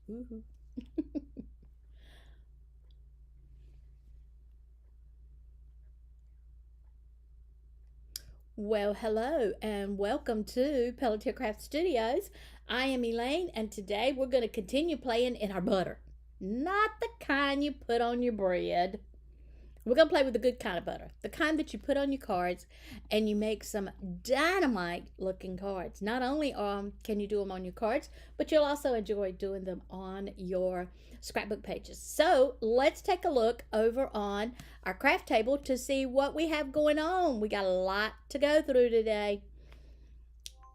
Woohoo. Well, hello and welcome to Pelletier Craft Studios. I am Elaine, and today we're going to continue playing in our butter. Not the kind you put on your bread. We're going to play with the good kind of butter, the kind that you put on your cards and you make some dynamite looking cards. Not only can you do them on your cards, but you'll also enjoy doing them on your scrapbook pages. So let's take a look over on our craft table to see what we have going on. We got a lot to go through today.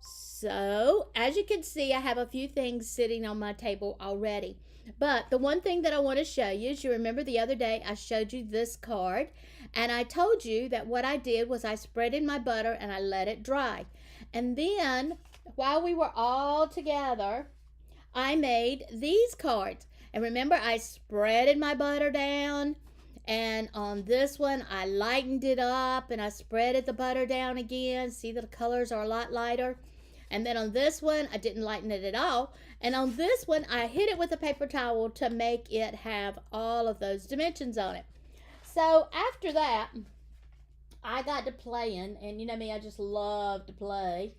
So as you can see, I have a few things sitting on my table already. But the one thing that I want to show you is, you remember the other day I showed you this card, and I told you that what I did was I spread in my butter and I let it dry. And then while we were all together, I made these cards. And remember, I spreaded my butter down, and on this one I lightened it up and I spreaded the butter down again. See, the colors are a lot lighter. And then on this one, I didn't lighten it at all. And on this one, I hit it with a paper towel to make it have all of those dimensions on it. So after that, I got to playing, and you know me, I just love to play.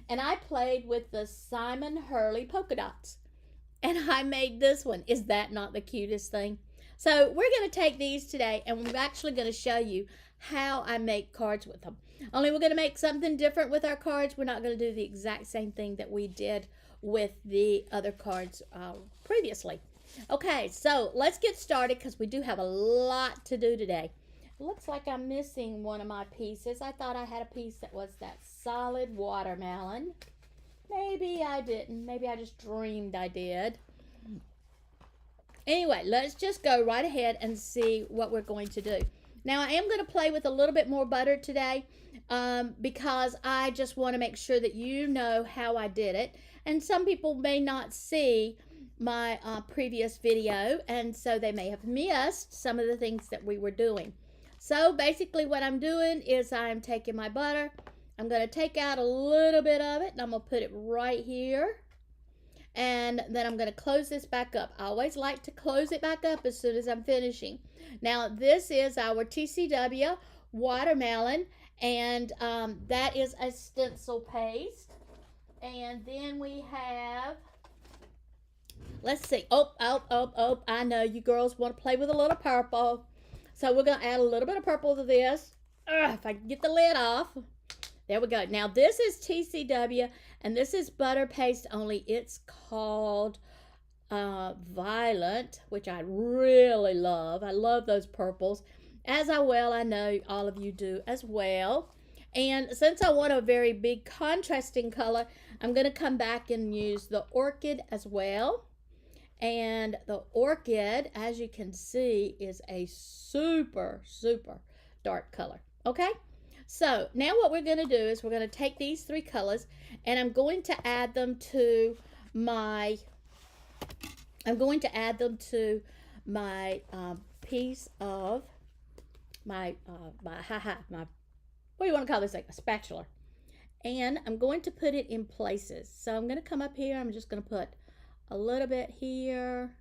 And I played with the Simon Hurley polka dots. And I made this one. Is that not the cutest thing? So we're going to take these today, and we're actually going to show you how I make cards with them. Only we're going to make something different with our cards. We're not going to do the exact same thing that we did with the other cards previously. Okay, so let's get started because we do have a lot to do today. It looks like I'm missing one of my pieces. I thought I had a piece that was that solid watermelon. Maybe I didn't. Maybe I just dreamed I did. Anyway, let's just go right ahead and see what we're going to do. Now, I am going to play with a little bit more butter today because I just want to make sure that you know how I did it. And some people may not see my previous video, and so they may have missed some of the things that we were doing. So basically what I'm doing is I'm taking my butter. I'm going to take out a little bit of it, and I'm going to put it right here. And then I'm going to close this back up. I always like to close it back up as soon as I'm finishing. Now, this is our TCW watermelon, and that is a stencil paste. And then we have, let's see, I know you girls want to play with a little purple. So we're going to add a little bit of purple to this. If I can get the lid off. There we go. Now, this is TCW, and this is butter paste, only it's called Violet, which I really love. I love those purples, as I know all of you do as well. And since I want a very big contrasting color, I'm going to come back and use the Orchid as well. And the Orchid, as you can see, is a super, super dark color. Okay? So now what we're going to do is we're going to take these three colors, and I'm going to add them to my piece of my what do you want to call this thing? A spatula. And I'm going to put it in places. So I'm going to come up here. I'm just going to put a little bit here.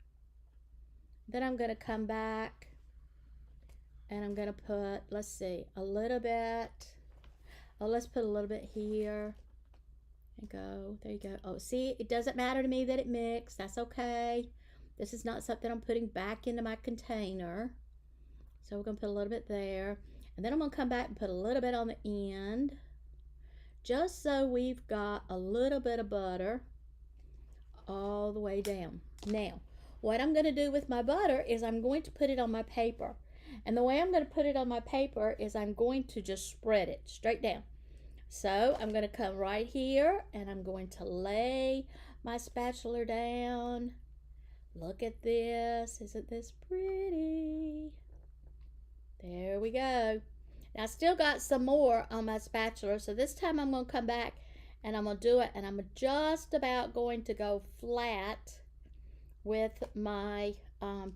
Then I'm going to come back. And I'm going to put, let's see, a little bit. Oh, let's put a little bit here. There you go. There you go. Oh, see, it doesn't matter to me that it mixed. That's okay. This is not something I'm putting back into my container. So we're going to put a little bit there. And then I'm going to come back and put a little bit on the end. Just so we've got a little bit of butter all the way down. Now, what I'm going to do with my butter is I'm going to put it on my paper. And the way I'm going to put it on my paper is I'm going to just spread it straight down. So I'm going to come right here and I'm going to lay my spatula down. Look at this. Isn't this pretty? There we go. Now I still got some more on my spatula. So this time I'm going to come back and I'm going to do it. And I'm just about going to go flat with my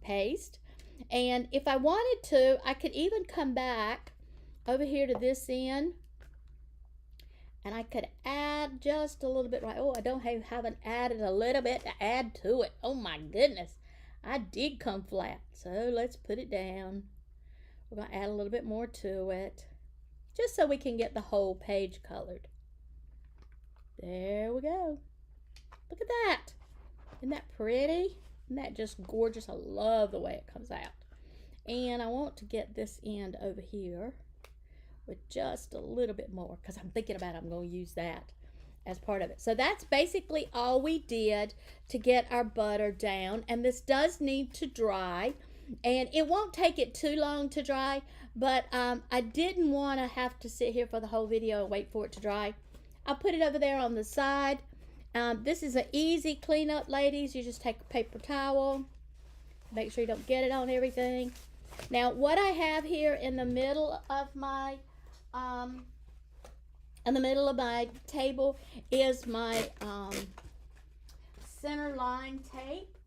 paste. And if I wanted to, I could even come back over here to this end And I could add just a little bit right. Oh, I haven't added a little bit to add to it. Oh my goodness. I did come flat. So let's put it down. We're going to add a little bit more to it, just so we can get the whole page colored. There we go. Look at that. Isn't that pretty? Isn't that just gorgeous? I love the way it comes out. And I want to get this end over here with just a little bit more, because I'm thinking about I'm going to use that as part of it. So that's basically all we did to get our butter down. And this does need to dry. And it won't take it too long to dry, but I didn't want to have to sit here for the whole video and wait for it to dry. I'll put it over there on the side. This is an easy cleanup, ladies. You just take a paper towel. Make sure you don't get it on everything. Now, what I have here in the middle of my table is my center line tape,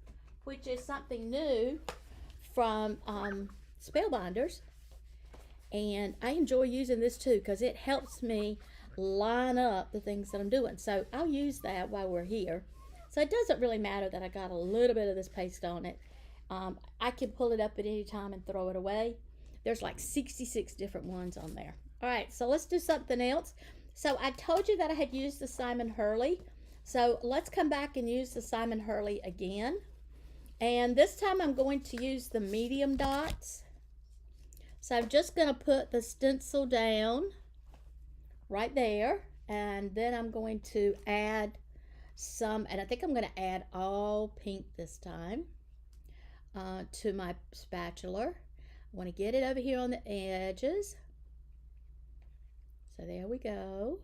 which is something new from Spellbinders, and I enjoy using this too because it helps me line up the things that I'm doing. So I'll use that while we're here. So it doesn't really matter that I got a little bit of this paste on it. I can pull it up at any time and throw it away. There's like 66 different ones on there. All right, so let's do something else. So I told you that I had used the Simon Hurley. So let's come back and use the Simon Hurley again. And this time I'm going to use the medium dots. So I'm just going to put the stencil down right there. And then I'm going to add some, and I think I'm going to add all pink this time to my spatula. I want to get it over here on the edges. So there we go.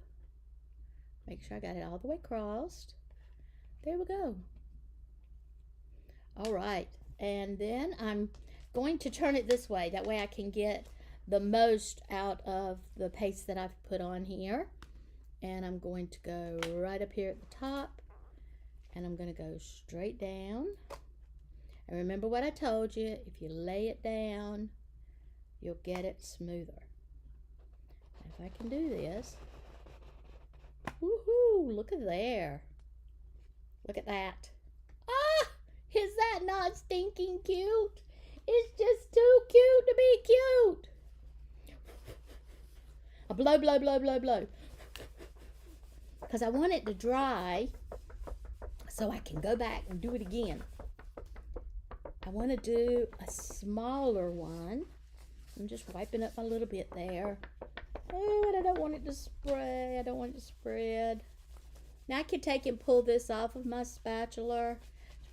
Make sure I got it all the way crossed. There we go. All right, and then I'm going to turn it this way. That way I can get the most out of the paste that I've put on here. And I'm going to go right up here at the top, and I'm going to go straight down. And remember what I told you, if you lay it down, you'll get it smoother. If I can do this, woohoo, look at there. Look at that. Ah, is that not stinking cute? It's just too cute to be cute. A blow, blow, blow, blow, blow. Because I want it to dry so I can go back and do it again. I want to do a smaller one. I'm just wiping up a little bit there. Oh, and I don't want it to spray. I don't want it to spread. Now I can take and pull this off of my spatula.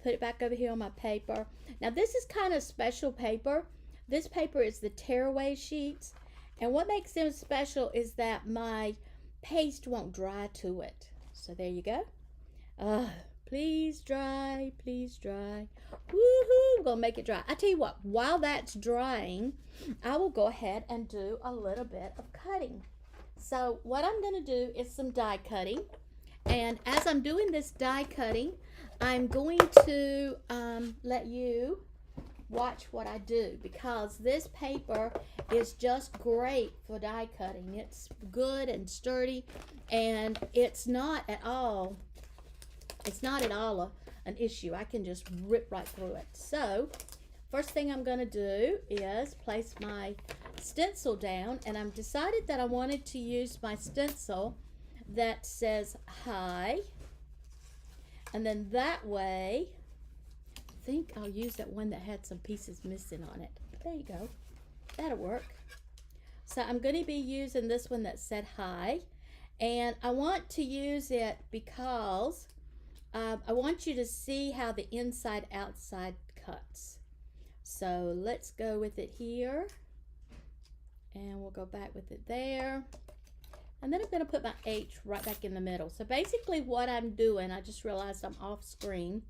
Put it back over here on my paper. Now this is kind of special paper. This paper is the tearaway sheets. And what makes them special is that my paste won't dry to it. So there you go. Please dry, please dry. Woohoo, we're gonna make it dry. I tell you what, while that's drying, I will go ahead and do a little bit of cutting. So what I'm gonna do is some die cutting. And as I'm doing this die cutting, I'm going to let you watch what I do, because this paper is just great for die cutting. It's good and sturdy, and it's not at all an issue. I can just rip right through it. So first thing I'm going to do is place my stencil down, and I've decided that I wanted to use my stencil that says hi, and then that way I think I'll use that one that had some pieces missing on it. There you go, that'll work. So I'm going to be using this one that said hi, and I want to use it because I want you to see how the inside outside cuts. So let's go with it here, and we'll go back with it there, and then I'm going to put my H right back in the middle. So basically what I'm doing, I just realized I'm off screen.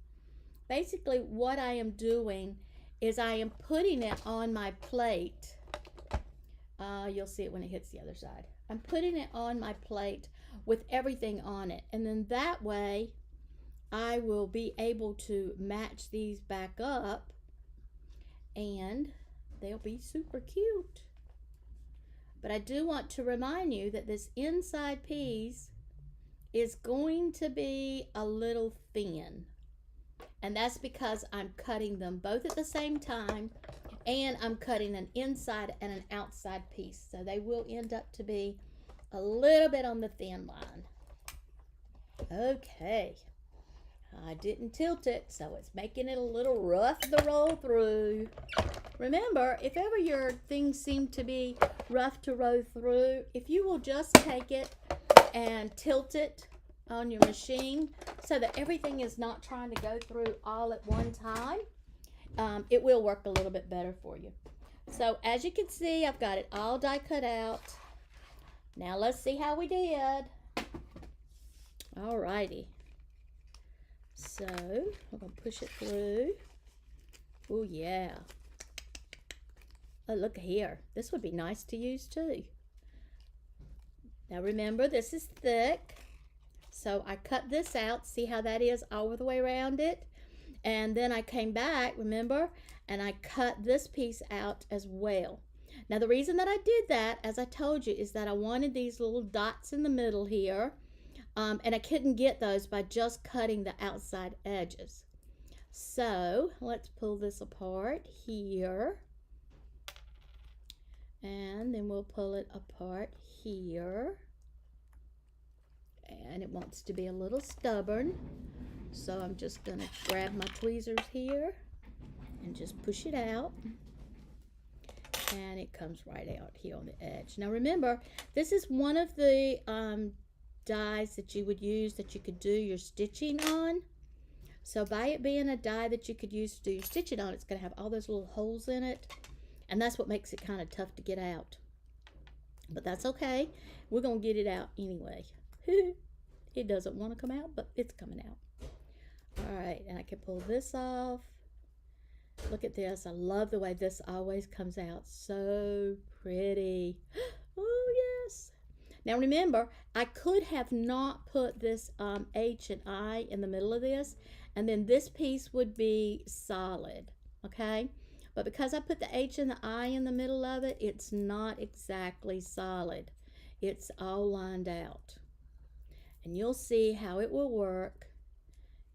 Basically what I am doing is I am putting it on my plate. You'll see it when it hits the other side. I'm putting it on my plate with everything on it, and then that way I will be able to match these back up, and they'll be super cute. But I do want to remind you that this inside piece is going to be a little thin. And that's because I'm cutting them both at the same time, and I'm cutting an inside and an outside piece. So they will end up to be a little bit on the thin line. Okay. I didn't tilt it, so it's making it a little rough to roll through. Remember, if ever your things seem to be rough to roll through, if you will just take it and tilt it on your machine so that everything is not trying to go through all at one time, it will work a little bit better for you. So as you can see, I've got it all die cut out. Now let's see how we did. Alrighty. So I'm going to push it through. Oh yeah. Oh, look here. This would be nice to use too. Now remember, this is thick. So I cut this out. See how that is all the way around it? And then I came back, remember? And I cut this piece out as well. Now the reason that I did that, as I told you, is that I wanted these little dots in the middle here. And I couldn't get those by just cutting the outside edges. So let's pull this apart here. And then we'll pull it apart here. And it wants to be a little stubborn. So I'm just going to grab my tweezers here and just push it out. And it comes right out here on the edge. Now remember, this is one of the dies that you would use that you could do your stitching on. So by it being a die that you could use to do your stitching on, it's going to have all those little holes in it, and that's what makes it kind of tough to get out. But that's okay, we're going to get it out anyway. It doesn't want to come out, but it's coming out. Alright, and I can pull this off. Look at this. I love the way this always comes out. So pretty. Oh yes. Now remember, I could have not put this H and I in the middle of this, and then this piece would be solid, okay? But because I put the H and the I in the middle of it, it's not exactly solid. It's all lined out. And you'll see how it will work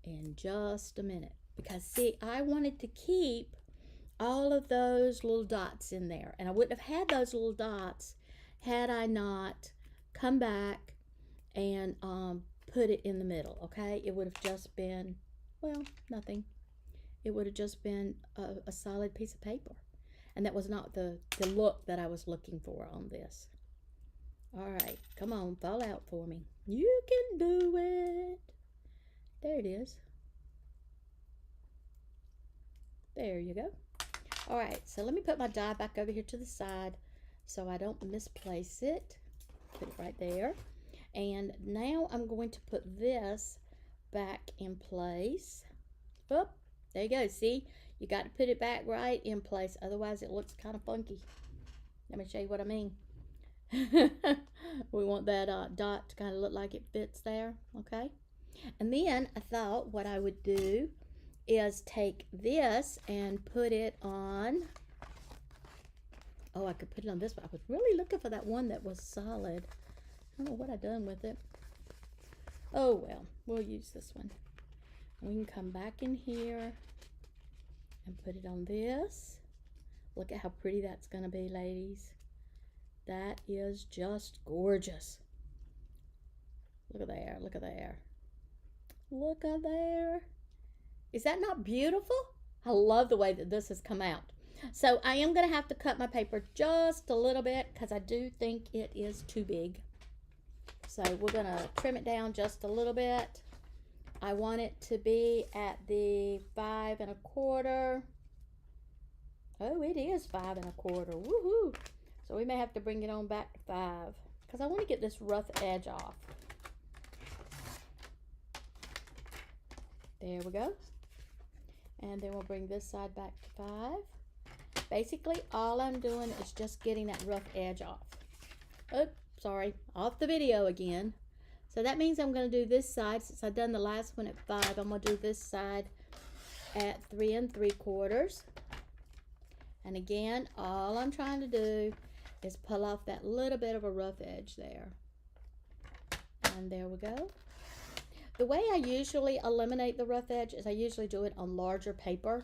in just a minute. Because see, I wanted to keep all of those little dots in there. And I wouldn't have had those little dots had I not come back and put it in the middle, okay? It would have just been, well, nothing. It would have just been a solid piece of paper. And that was not the look that I was looking for on this. All right, come on, fall out for me. You can do it. There it is. There you go. All right, so let me put my die back over here to the side so I don't misplace it. Put it right there. And now I'm going to put this back in place. Oh, there you go. See, you got to put it back right in place. Otherwise, it looks kind of funky. Let me show you what I mean. We want that dot to kind of look like it fits there. Okay. And then I thought what I would do is take this and put it on. Oh, I could put it on this one. I was really looking for that one that was solid. I don't know what I done with it. Oh well, we'll use this one. We can come back in here and put it on this. Look at how pretty that's going to be, ladies. That is just gorgeous. Look at there, look at there. Look at there. Is that not beautiful? I love the way that this has come out. So I am going to have to cut my paper just a little bit because I do think it is too big. So we're going to trim it down just a little bit. I want it to be at the 5 1/4. Oh, it is 5 1/4. Woohoo! So we may have to bring it on back to 5 because I want to get this rough edge off. There we go. And then we'll bring this side back to 5. Basically, all I'm doing is just getting that rough edge off. Oh, sorry, off the video again. So that means I'm going to do this side, since I've done the last one at 5, I'm going to do this side at 3 3/4. And again, all I'm trying to do is pull off that little bit of a rough edge there. And there we go. The way I usually eliminate the rough edge is I usually do it on larger paper.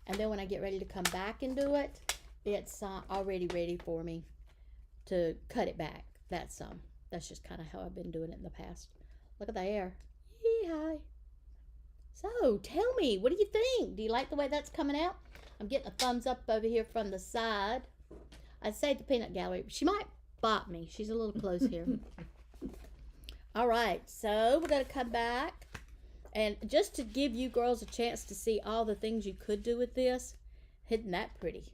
And then when I get ready to come back and do it, it's already ready for me to cut it back. That's just kind of how I've been doing it in the past. Look at there. Yee-hi. So, tell me, what do you think? Do you like the way that's coming out? I'm getting a thumbs up over here from the side. I'd say the peanut gallery. She might bop me. She's a little close here. All right, so we're going to come back. And just to give you girls a chance to see all the things you could do with this, isn't that pretty?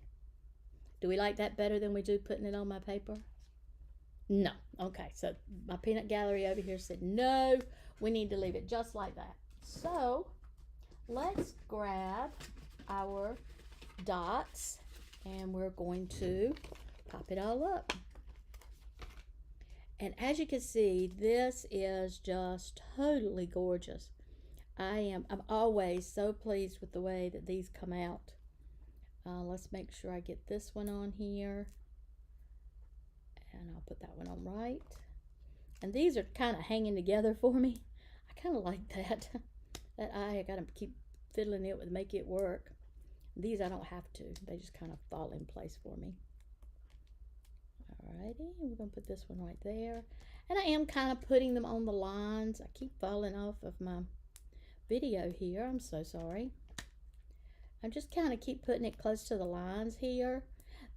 Do we like that better than we do putting it on my paper? No. Okay, so my peanut gallery over here said no, we need to leave it just like that. So let's grab our dots and we're going to pop it all up. And as you can see, this is just totally gorgeous. I'm always so pleased with the way that these come out. Let's make sure I get this one on here. And I'll put that one on right. And these are kind of hanging together for me. I kind of like that. That I got to keep fiddling it with, make it work. These I don't have to. They just kind of fall in place for me. Alrighty, we're going to put this one right there. And I am kind of putting them on the lines. I keep falling off of my video here. I'm so sorry. I just kind of keep putting it close to the lines here.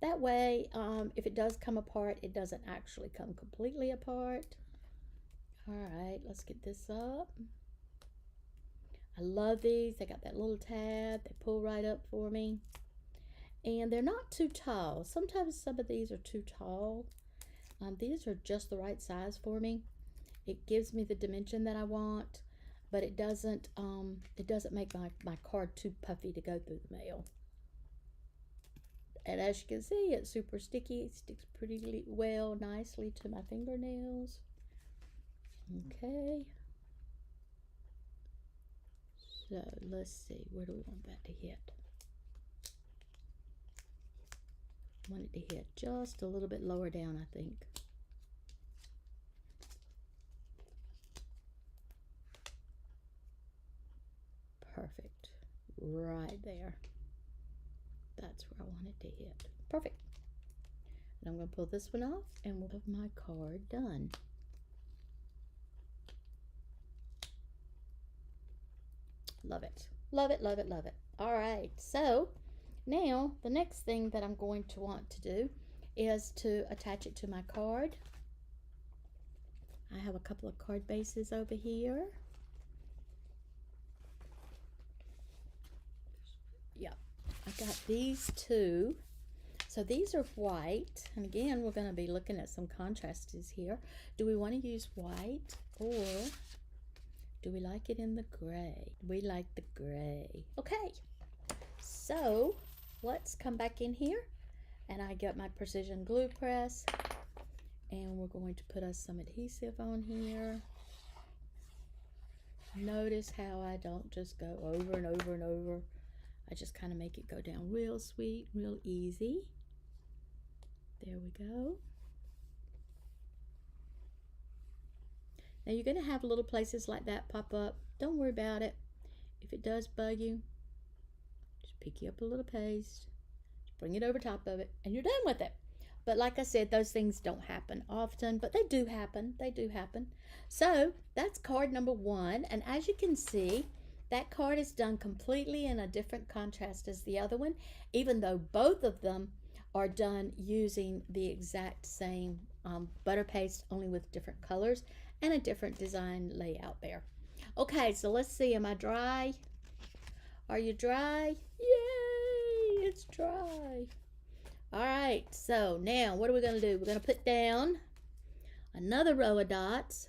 That way, if it does come apart, it doesn't actually come completely apart. Alright, let's get this up. I love these. They got that little tab. They pull right up for me. And they're not too tall. Sometimes some of these are too tall. These are just the right size for me. It gives me the dimension that I want, but it doesn't make my card too puffy to go through the mail. And as you can see, it's super sticky. It sticks pretty well, nicely to my fingernails. Okay. So let's see, where do we want that to hit? I want it to hit just a little bit lower down, I think. Perfect. Right there. That's where I want it to hit. Perfect. And I'm going to pull this one off and we'll have my card done. Love it. Love it, love it, love it. All right. So now the next thing that I'm going to want to do is to attach it to my card. I have a couple of card bases over here. Yep. I got these two. So these are white. And again, we're going to be looking at some contrasts here. Do we want to use white or do we like it in the gray? We like the gray. Okay. So let's come back in here. And I got my precision glue press. And we're going to put us some adhesive on here. Notice how I don't just go over and over and over. I just kind of make it go down real sweet, real easy. There we go. Now you're going to have little places like that pop up. Don't worry about it. If it does bug you, just pick you up a little paste, bring it over top of it, and you're done with it. But like I said, those things don't happen often, but they do happen. They do happen. So that's card number 1. And as you can see, that card is done completely in a different contrast as the other one, even though both of them are done using the exact same butter paste, only with different colors and a different design layout there. Okay, so let's see. Am I dry? Are you dry? Yay, it's dry. All right, so now what are we going to do? We're going to put down another row of dots.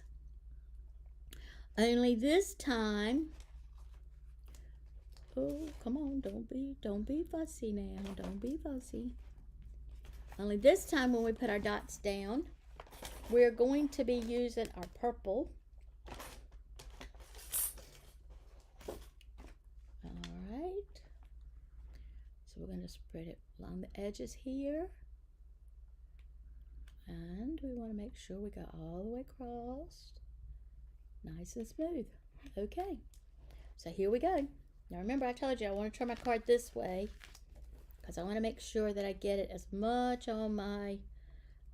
Only this time, oh, come on, don't be fussy now. Don't be fussy. Only this time when we put our dots down, we're going to be using our purple. All right. So we're going to spread it along the edges here. And we want to make sure we go all the way across. Nice and smooth. Okay, so here we go. Now remember, I told you I want to turn my card this way because I want to make sure that I get it as much on my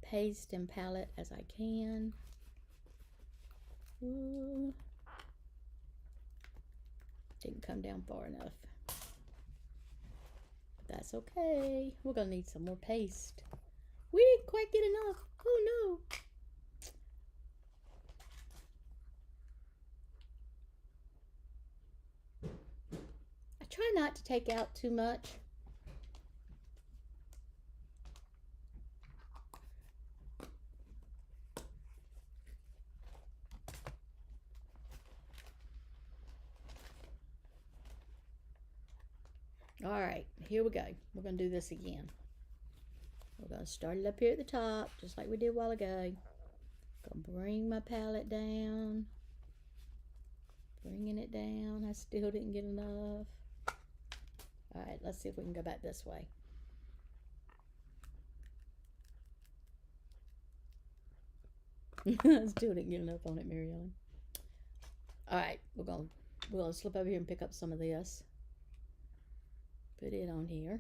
paste and palette as I can. Ooh. Didn't come down far enough. But that's okay. We're going to need some more paste. We didn't quite get enough. Oh no. I try not to take out too much. All right, here we go. We're going to do this again. We're going to start it up here at the top, just like we did a while ago. Going to bring my palette down. Bringing it down. I still didn't get enough. All right, let's see if we can go back this way. I still didn't get enough on it, Mary Ellen. All right, we're gonna slip over here and pick up some of this. Put it on here.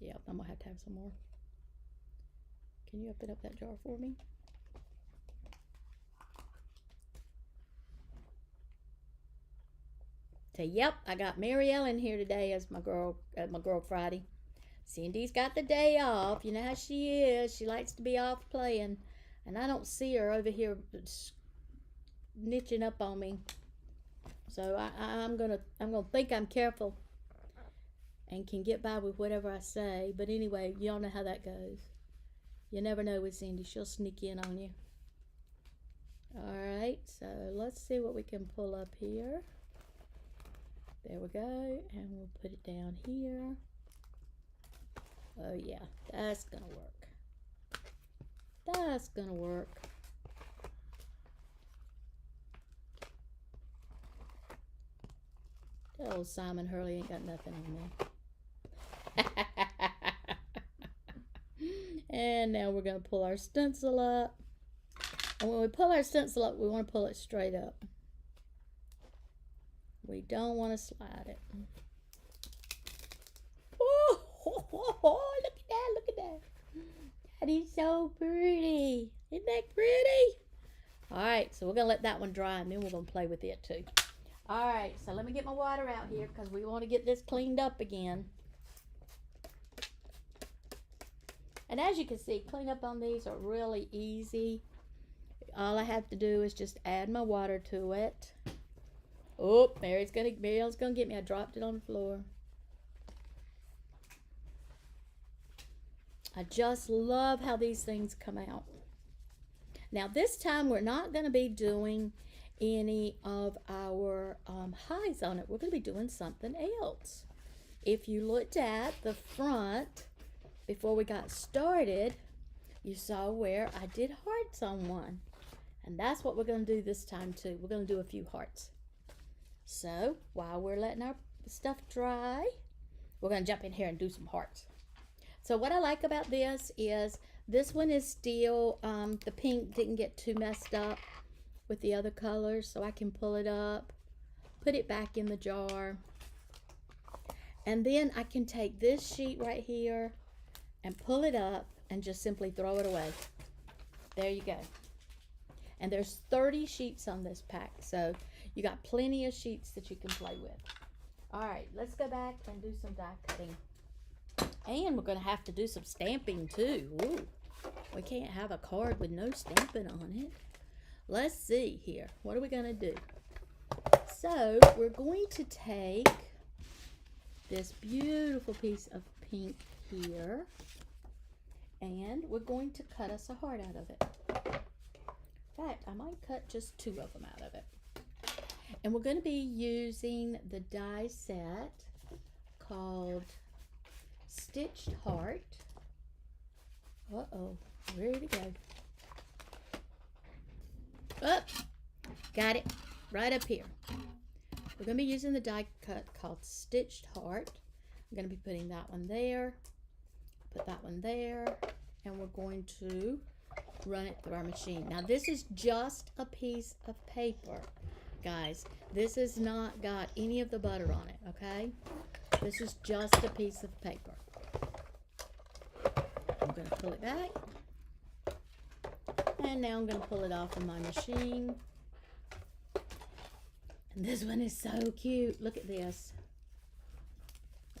Yeah, I'm gonna have to have some more. Can you open up that jar for me? So, yep, I got Mary Ellen here today as my girl Friday. Cindy's got the day off. You know how she is. She likes to be off playing. And I don't see her over here snitching up on me. So I'm gonna think I'm careful and can get by with whatever I say. But anyway, y'all know how that goes. You never know with Cindy. She'll sneak in on you. Alright, so let's see what we can pull up here. There we go. And we'll put it down here. Oh yeah, that's gonna work. That's gonna work. That old Simon Hurley ain't got nothing on me. And now we're gonna pull our stencil up. And when we pull our stencil up, we want to pull it straight up. We don't want to slide it. Oh, look at that, look at that. That is so pretty. Isn't that pretty? Alright, so we're going to let that one dry and then we're going to play with it too. Alright, so let me get my water out here because we want to get this cleaned up again. And as you can see, cleanup on these are really easy. All I have to do is just add my water to it. Oh, Mary Ellen's gonna get me. I dropped it on the floor. I just love how these things come out. Now this time we're not going to be doing any of our highs on it. We're going to be doing something else. If you looked at the front before we got started, you saw where I did hearts on one. And that's what we're going to do this time too. We're going to do a few hearts. So while we're letting our stuff dry, we're going to jump in here and do some hearts. So what I like about this is this one is still, the pink didn't get too messed up with the other colors. So I can pull it up, put it back in the jar. And then I can take this sheet right here and pull it up and just simply throw it away. There you go. And there's 30 sheets on this pack. So you got plenty of sheets that you can play with. All right, let's go back and do some die cutting. And we're going to have to do some stamping too. Ooh, we can't have a card with no stamping on it. Let's see here. What are we going to do? So we're going to take this beautiful piece of pink here. And we're going to cut us a heart out of it. In fact, I might cut just 2 of them out of it. And we're going to be using the die set called Stitched Heart. Uh-oh, where did it go? Up, got it, right up here. We're going to be using the die cut called Stitched Heart. I'm going to be putting that one there, put that one there, and we're going to run it through our machine. Now this is just a piece of paper, guys. This has not got any of the butter on it, okay? This is just a piece of paper. I'm going to pull it back. And now I'm going to pull it off of my machine. And this one is so cute. Look at this.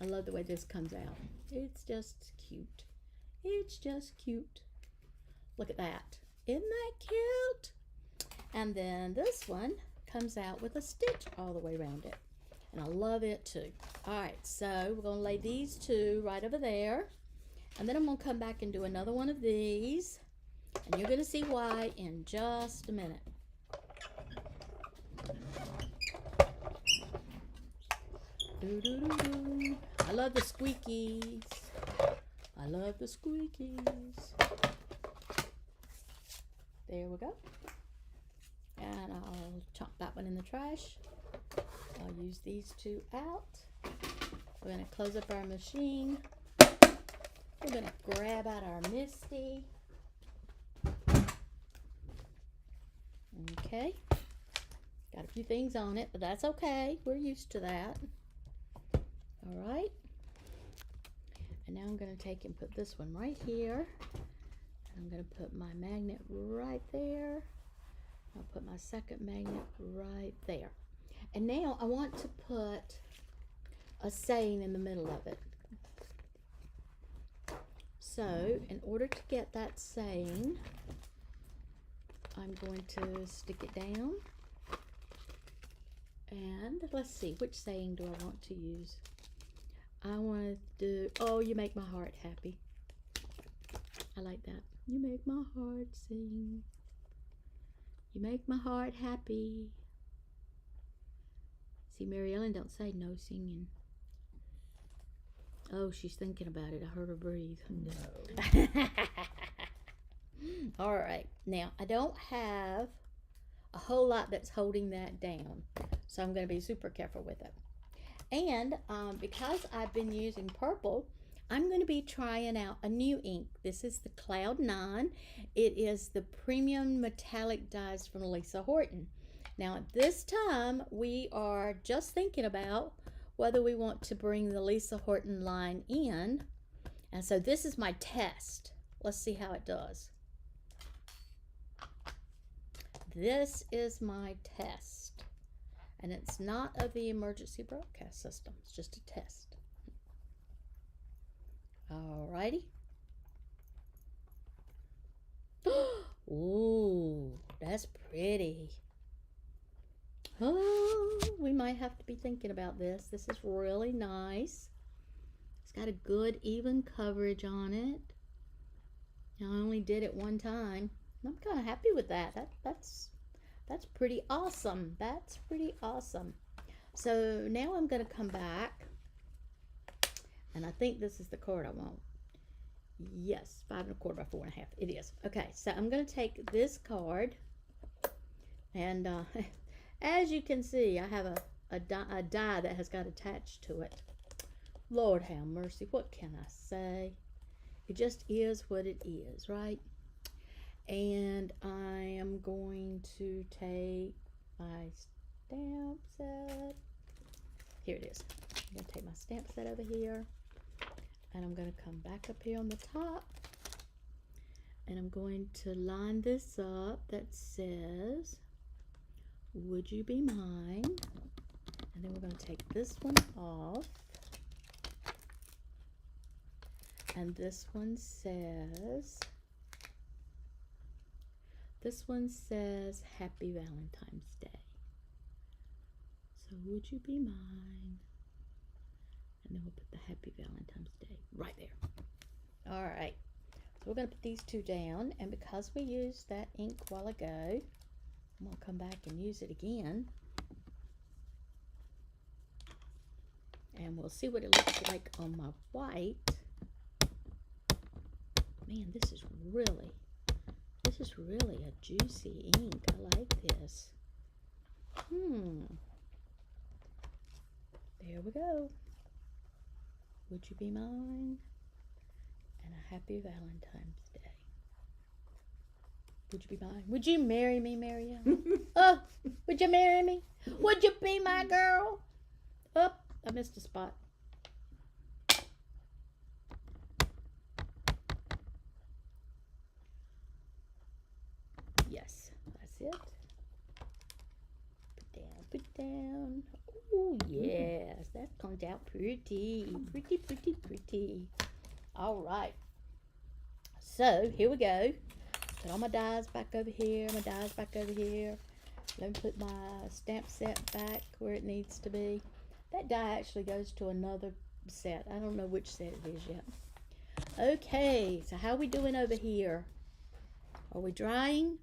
I love the way this comes out. It's just cute. It's just cute. Look at that. Isn't that cute? And then this one comes out with a stitch all the way around it. And I love it too. All right, so we're going to lay these two right over there. And then I'm going to come back and do another one of these. And you're going to see why in just a minute. Doo-doo-doo-doo. I love the squeakies. I love the squeakies. There we go. And I'll chunk that one in the trash. I'll use these two out. We're going to close up our machine. We're going to grab out our Misty. Okay. Got a few things on it, but that's okay. We're used to that. All right. And now I'm going to take and put this one right here. And I'm going to put my magnet right there. I'll put my second magnet right there. And now I want to put a saying in the middle of it. So in order to get that saying, I'm going to stick it down. And let's see, which saying do I want to use? I want to do, oh, you make my heart happy. I like that. You make my heart sing. You make my heart happy. See, Mary Ellen don't say no singing. Oh, she's thinking about it. I heard her breathe. No. All right. Now, I don't have a whole lot that's holding that down. So I'm going to be super careful with it. And because I've been using purple, I'm going to be trying out a new ink. This is the Cloud 9. It is the premium metallic dyes from Lisa Horton. Now at this time, we are just thinking about whether we want to bring the Lisa Horton line in. And so this is my test. Let's see how it does. This is my test. And it's not of the emergency broadcast system. It's just a test. Alrighty. Ooh, that's pretty. Oh, we might have to be thinking about this. This is really nice. It's got a good even coverage on it. I only did it one time. I'm kind of happy with that. That's pretty awesome. That's pretty awesome. So now I'm going to come back. And I think this is the card I want. Yes, 5 1/4 by 4 1/2. It is. Okay, so I'm going to take this card. And as you can see, I have a die that has got attached to it. Lord have mercy. What can I say? It just is what it is, right? And I am going to take my stamp set. Here it is. I'm going to take my stamp set over here. And I'm going to come back up here on the top. And I'm going to line this up that says, would you be mine? And then we're going to take this one off. And this one says, Happy Valentine's Day. So would you be mine? And then we'll put the Happy Valentine's Day right there. All right. So we're going to put these two down. And because we used that ink a while ago, I'm going to come back and use it again. And we'll see what it looks like on my white. Man, this is really a juicy ink. I like this. There we go. Would you be mine? And a happy Valentine's Day. Would you be mine? Would you marry me, Marianne? Oh, would you marry me? Would you be my girl? Oh, I missed a spot. Yes, that's it. Put down. Oh, yes, that comes out pretty. Pretty, pretty, pretty. All right. So, here we go. Put all my dies back over here, my dies back over here. Let me put my stamp set back where it needs to be. That die actually goes to another set. I don't know which set it is yet. Okay, so how are we doing over here? Are we drying?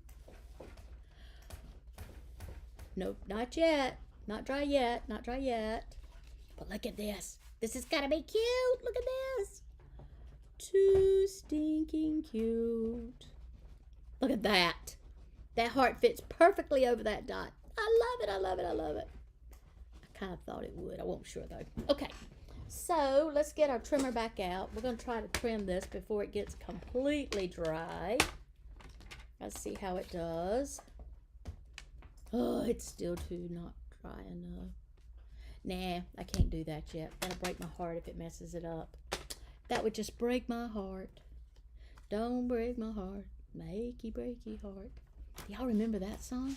Nope, not yet. Not dry yet. Not dry yet. But look at this. This is gonna be cute. Look at this. Too stinking cute. Look at that. That heart fits perfectly over that dot. I love it. I love it. I love it. I kind of thought it would. I wasn't sure though. Okay. So let's get our trimmer back out. We're going to try to trim this before it gets completely dry. Let's see how it does. Oh, it's still too not dry enough. Nah, I can't do that yet. That'll break my heart if it messes it up. That would just break my heart. Don't break my heart. Makey breaky heart. Y'all remember that song?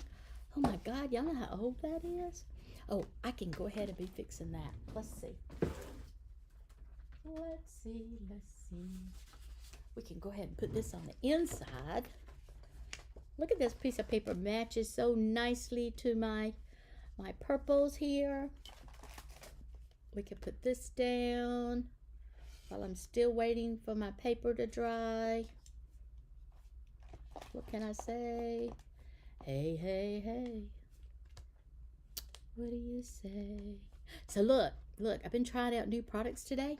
Oh my God, y'all know how old that is? Oh, I can go ahead and be fixing that. Let's see. Let's see. We can go ahead and put this on the inside. Look at this piece of paper. Matches so nicely to my purples here. We can put this down while I'm still waiting for my paper to dry. What can I say? Hey, hey, hey. What do you say? So look, I've been trying out new products today.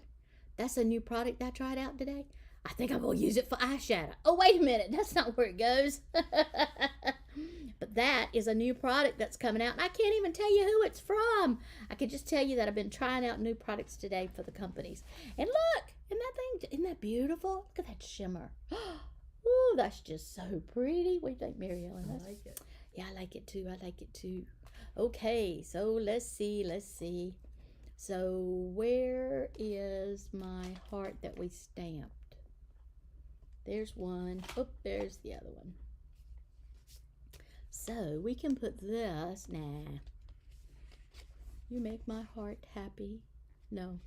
That's a new product I tried out today. I think I'm going to use it for eyeshadow. Oh, wait a minute. That's not where it goes. But that is a new product that's coming out. And I can't even tell you who it's from. I can just tell you that I've been trying out new products today for the companies. And look, isn't that beautiful? Look at that shimmer. Ooh, that's just so pretty. What do you think, Mary Ellen? I like it. Yeah, I like it too. I like it too. Okay, so let's see. So where is my heart that we stamped? There's one. Oh, there's the other one. So we can put this. Nah. You make my heart happy. No,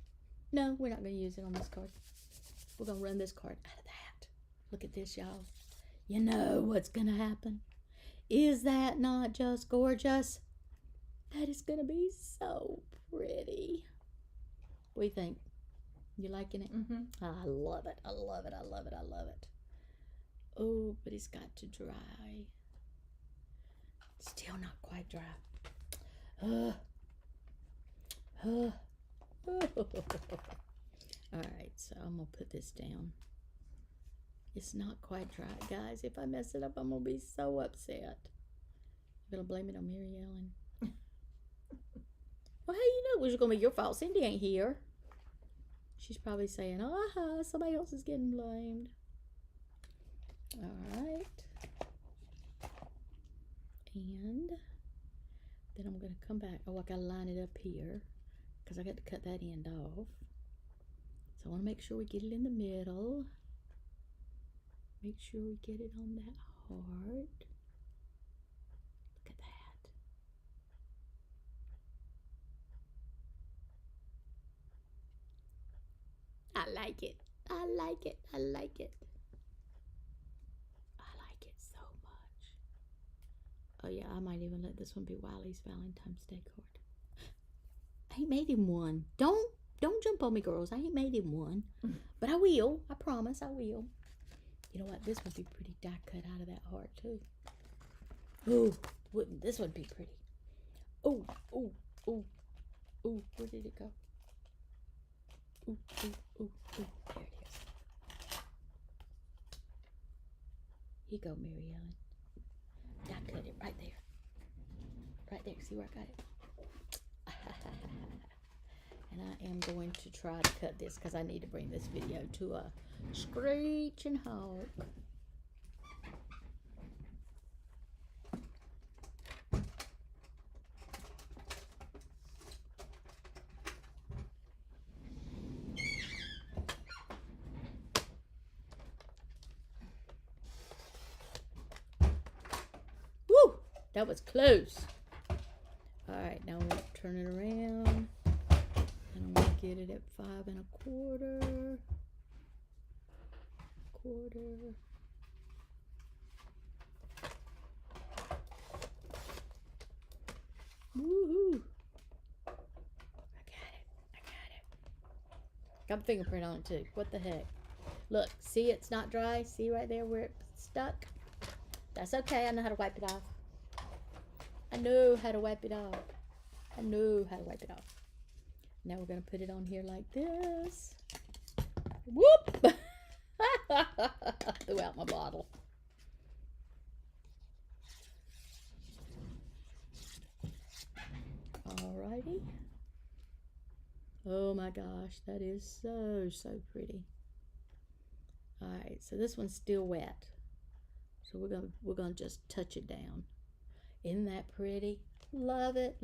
we're not going to use it on this card. We're going to run this card out of that. Look at this, y'all. You know what's going to happen. Is that not just gorgeous? That is going to be so pretty. What do you think? You liking it? Mm-hmm. I love it. I love it. I love it. I love it. Oh, but it's got to dry. Still not quite dry. All right, so I'm going to put this down. It's not quite dry, guys. If I mess it up, I'm going to be so upset. I'm going to blame it on Mary Ellen. Well, how you know it was going to be your fault? Cindy ain't here. She's probably saying, oh, somebody else is getting blamed. All right. And then I'm going to come back. Oh, I got to line it up here because I got to cut that end off. So I want to make sure we get it in the middle. Make sure we get it on that heart. Look at that. I like it. I like it. I like it. I like it so much. Oh yeah, I might even let this one be Wiley's Valentine's Day card. I ain't made him one. Don't jump on me, girls. I ain't made him one. But I will. I promise I will. You know what? This would be pretty die cut out of that heart too. Ooh, wouldn't this would be pretty? Oh, where did it go? Ooh, there it is. Here you go, Mary Ellen. Die cut it right there. Right there. See where I got it? And I am going to try to cut this because I need to bring this video to a screeching halt. Woo! That was close. Alright, now I'm going to turn it around. And I'm going to get it at 5 1/4. Woohoo! I got it. Got a fingerprint on it too. What the heck? Look, see it's not dry? See right there where it's stuck? That's okay. I know how to wipe it off. Now we're going to put it on here like this. Whoop! Threw out my bottle. Alrighty. Oh my gosh, that is so pretty. Alright, so this one's still wet. So we're gonna just touch it down. Isn't that pretty? Love it.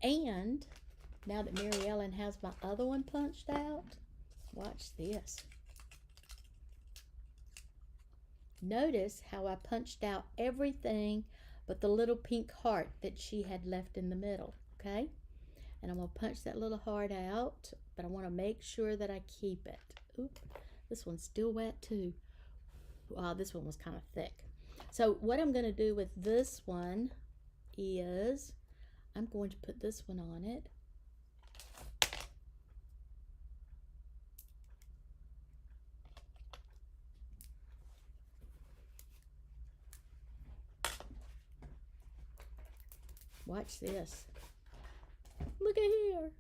And now that Mary Ellen has my other one punched out, watch this. Notice how I punched out everything but the little pink heart that she had left in the middle, okay? And I'm going to punch that little heart out, but I want to make sure that I keep it. Oop, this one's still wet too. This one was kind of thick. So what I'm going to do with this one is I'm going to put this one on it. Watch this. Look at here.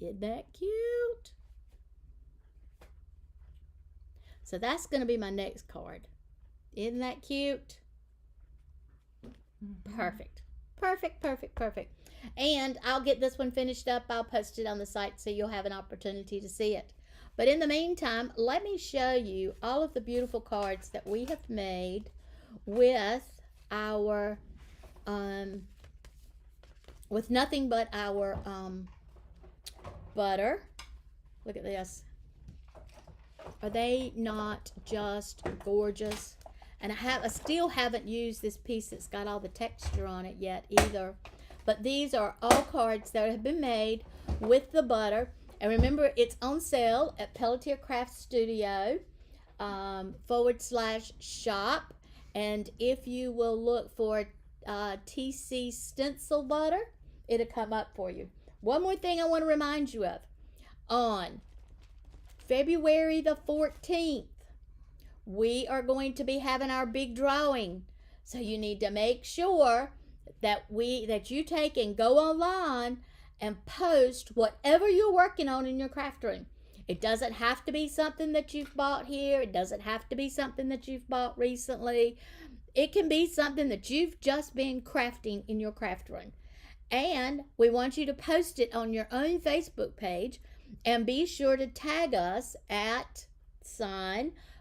Isn't that cute? So that's going to be my next card. Isn't that cute? Perfect. And I'll get this one finished up. I'll post it on the site so you'll have an opportunity to see it. But in the meantime, let me show you all of the beautiful cards that we have made with our with nothing but our butter. Look at this. Are they not just gorgeous? And I still haven't used this piece that's got all the texture on it yet either. But these are all cards that have been made with the butter. And remember, it's on sale at Pelletier Craft Studio /shop. And if you will look for TC Stencil Butter, it'll come up for you. One more thing I want to remind you of. On February the 14th, we are going to be having our big drawing. So you need to make sure that you take and go online and post whatever you're working on in your craft room. It doesn't have to be something that you've bought here. It doesn't have to be something that you've bought recently. It can be something that you've just been crafting in your craft room. And we want you to post it on your own Facebook page, and be sure to tag us at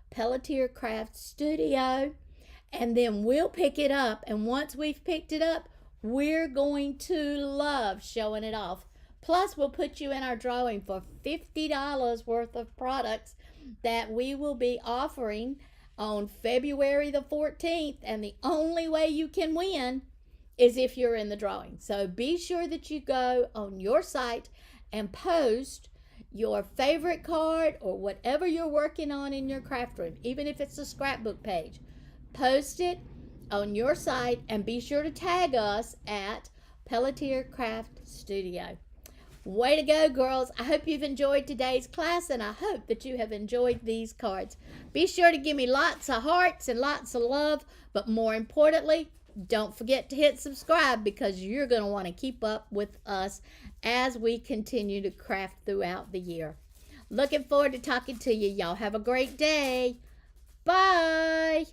Pelletier Craft Studio, and then we'll pick it up. And once we've picked it up, we're going to love showing it off. Plus, we'll put you in our drawing for $50 worth of products that we will be offering on February the 14th. And the only way you can win is if you're in the drawing. So be sure that you go on your site and post your favorite card or whatever you're working on in your craft room, even if it's a scrapbook page. Post it on your site and be sure to tag us at Pelletier Craft Studio. Way to go, girls. I hope you've enjoyed today's class, and I hope that you have enjoyed these cards. Be sure to give me lots of hearts and lots of love, but more importantly, don't forget to hit subscribe, because you're going to want to keep up with us as we continue to craft throughout the year. Looking forward to talking to you. Y'all have a great day. Bye.